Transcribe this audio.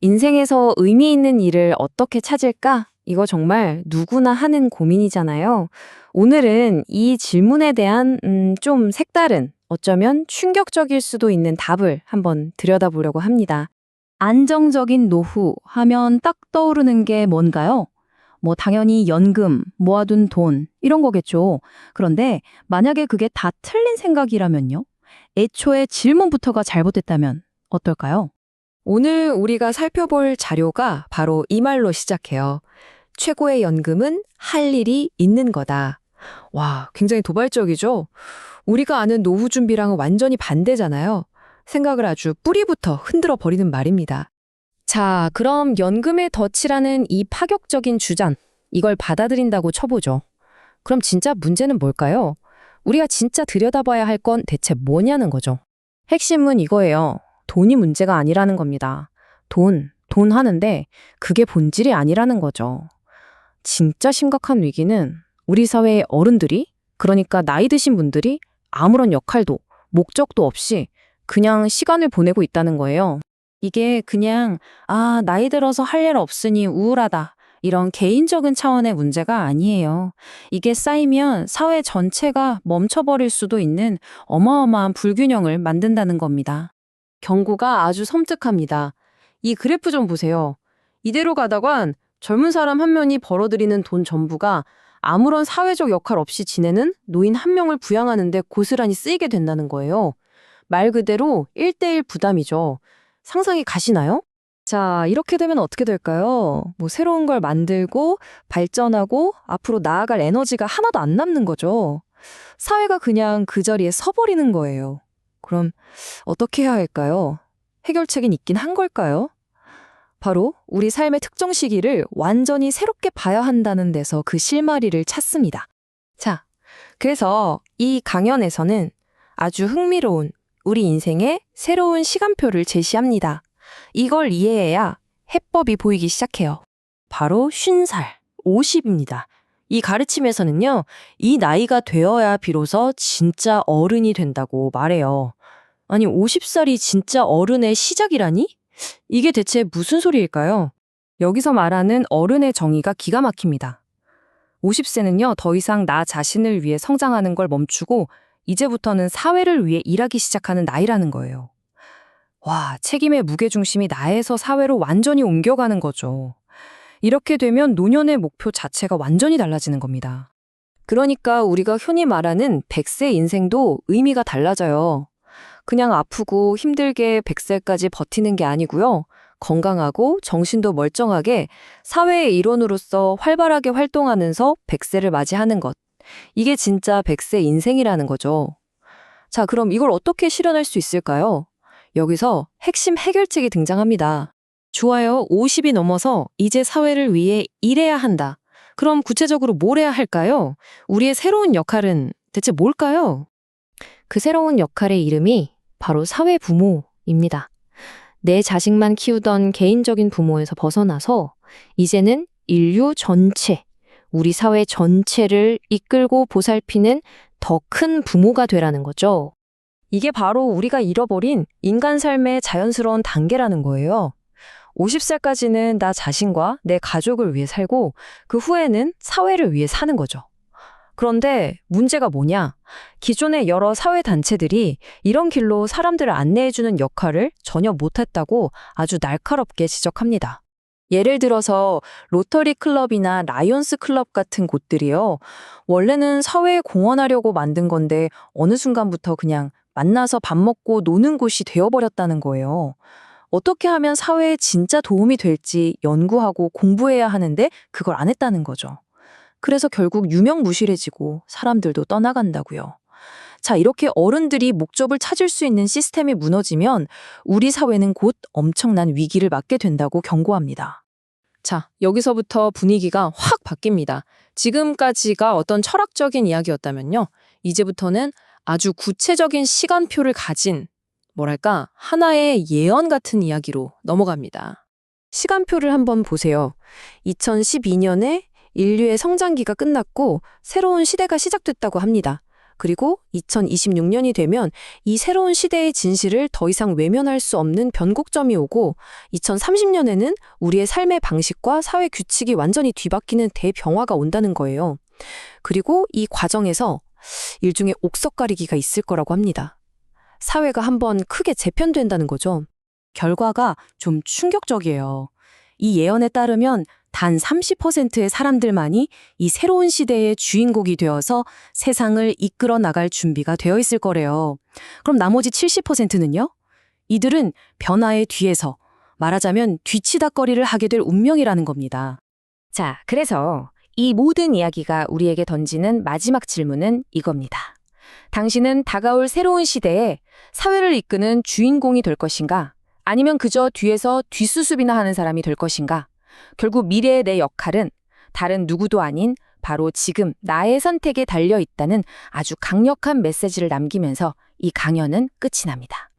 인생에서 의미 있는 일을 어떻게 찾을까? 이거 정말 누구나 하는 고민이잖아요. 오늘은 이 질문에 대한 좀 색다른, 어쩌면 충격적일 수도 있는 답을 한번 들여다보려고 합니다. 안정적인 노후 하면 딱 떠오르는 게 뭔가요? 당연히 연금, 모아둔 돈, 이런 거겠죠. 그런데 만약에 그게 다 틀린 생각이라면요? 애초에 질문부터가 잘못됐다면 어떨까요? 오늘 우리가 살펴볼 자료가 바로 이 말로 시작해요. 최고의 연금은 할 일이 있는 거다. 와, 굉장히 도발적이죠? 우리가 아는 노후 준비랑은 완전히 반대잖아요. 생각을 아주 뿌리부터 흔들어 버리는 말입니다. 자, 그럼 연금의 덫이라는 이 파격적인 주장, 이걸 받아들인다고 쳐보죠. 그럼 진짜 문제는 뭘까요? 우리가 진짜 들여다봐야 할 건 대체 뭐냐는 거죠. 핵심은 이거예요. 돈이 문제가 아니라는 겁니다. 돈 하는데 그게 본질이 아니라는 거죠. 진짜 심각한 위기는 우리 사회의 어른들이, 그러니까 나이 드신 분들이 아무런 역할도, 목적도 없이 그냥 시간을 보내고 있다는 거예요. 이게 그냥, 나이 들어서 할 일 없으니 우울하다, 이런 개인적인 차원의 문제가 아니에요. 이게 쌓이면 사회 전체가 멈춰버릴 수도 있는 어마어마한 불균형을 만든다는 겁니다. 경고가 아주 섬뜩합니다. 이 그래프 좀 보세요. 이대로 가다간 젊은 사람 한 명이 벌어들이는 돈 전부가 아무런 사회적 역할 없이 지내는 노인 한 명을 부양하는데 고스란히 쓰이게 된다는 거예요. 말 그대로 1대1 부담이죠. 상상이 가시나요? 자, 이렇게 되면 어떻게 될까요? 새로운 걸 만들고 발전하고 앞으로 나아갈 에너지가 하나도 안 남는 거죠. 사회가 그냥 그 자리에 서버리는 거예요. 그럼 어떻게 해야 할까요? 해결책은 있긴 한 걸까요? 바로 우리 삶의 특정 시기를 완전히 새롭게 봐야 한다는 데서 그 실마리를 찾습니다. 자, 그래서 이 강연에서는 아주 흥미로운 우리 인생의 새로운 시간표를 제시합니다. 이걸 이해해야 해법이 보이기 시작해요. 바로 50살, 50입니다. 이 가르침에서는요, 이 나이가 되어야 비로소 진짜 어른이 된다고 말해요. 아니, 50살이 진짜 어른의 시작이라니? 이게 대체 무슨 소리일까요? 여기서 말하는 어른의 정의가 기가 막힙니다. 50세는요, 더 이상 나 자신을 위해 성장하는 걸 멈추고 이제부터는 사회를 위해 일하기 시작하는 나이라는 거예요. 와, 책임의 무게중심이 나에서 사회로 완전히 옮겨가는 거죠. 이렇게 되면 노년의 목표 자체가 완전히 달라지는 겁니다. 그러니까 우리가 흔히 말하는 100세 인생도 의미가 달라져요. 그냥 아프고 힘들게 100세까지 버티는 게 아니고요. 건강하고 정신도 멀쩡하게 사회의 일원으로서 활발하게 활동하면서 100세를 맞이하는 것. 이게 진짜 100세 인생이라는 거죠. 자, 그럼 이걸 어떻게 실현할 수 있을까요? 여기서 핵심 해결책이 등장합니다. 좋아요, 50이 넘어서 이제 사회를 위해 일해야 한다. 그럼 구체적으로 뭘 해야 할까요? 우리의 새로운 역할은 대체 뭘까요? 그 새로운 역할의 이름이 바로 사회부모입니다. 내 자식만 키우던 개인적인 부모에서 벗어나서 이제는 인류 전체, 우리 사회 전체를 이끌고 보살피는 더 큰 부모가 되라는 거죠. 이게 바로 우리가 잃어버린 인간 삶의 자연스러운 단계라는 거예요. 50살까지는 나 자신과 내 가족을 위해 살고 그 후에는 사회를 위해 사는 거죠. 그런데 문제가 뭐냐? 기존의 여러 사회단체들이 이런 길로 사람들을 안내해주는 역할을 전혀 못했다고 아주 날카롭게 지적합니다. 예를 들어서 로터리 클럽이나 라이온스 클럽 같은 곳들이요. 원래는 사회에 공헌하려고 만든 건데 어느 순간부터 그냥 만나서 밥 먹고 노는 곳이 되어버렸다는 거예요. 어떻게 하면 사회에 진짜 도움이 될지 연구하고 공부해야 하는데 그걸 안 했다는 거죠. 그래서 결국 유명무실해지고 사람들도 떠나간다고요. 자, 이렇게 어른들이 목적을 찾을 수 있는 시스템이 무너지면 우리 사회는 곧 엄청난 위기를 맞게 된다고 경고합니다. 자, 여기서부터 분위기가 확 바뀝니다. 지금까지가 어떤 철학적인 이야기였다면요. 이제부터는 아주 구체적인 시간표를 가진, 하나의 예언 같은 이야기로 넘어갑니다. 시간표를 한번 보세요. 2012년에 인류의 성장기가 끝났고 새로운 시대가 시작됐다고 합니다. 그리고 2026년이 되면 이 새로운 시대의 진실을 더 이상 외면할 수 없는 변곡점이 오고 2030년에는 우리의 삶의 방식과 사회 규칙이 완전히 뒤바뀌는 대변화가 온다는 거예요. 그리고 이 과정에서 일종의 옥석가리기가 있을 거라고 합니다. 사회가 한번 크게 재편된다는 거죠. 결과가 좀 충격적이에요. 이 예언에 따르면 단 30%의 사람들만이 이 새로운 시대의 주인공이 되어서 세상을 이끌어 나갈 준비가 되어 있을 거래요. 그럼 나머지 70%는요? 이들은 변화의 뒤에서 말하자면 뒤치다꺼리를 하게 될 운명이라는 겁니다. 자, 그래서 이 모든 이야기가 우리에게 던지는 마지막 질문은 이겁니다. 당신은 다가올 새로운 시대에 사회를 이끄는 주인공이 될 것인가? 아니면 그저 뒤에서 뒷수습이나 하는 사람이 될 것인가? 결국 미래의 내 역할은 다른 누구도 아닌 바로 지금 나의 선택에 달려 있다는 아주 강력한 메시지를 남기면서 이 강연은 끝이 납니다.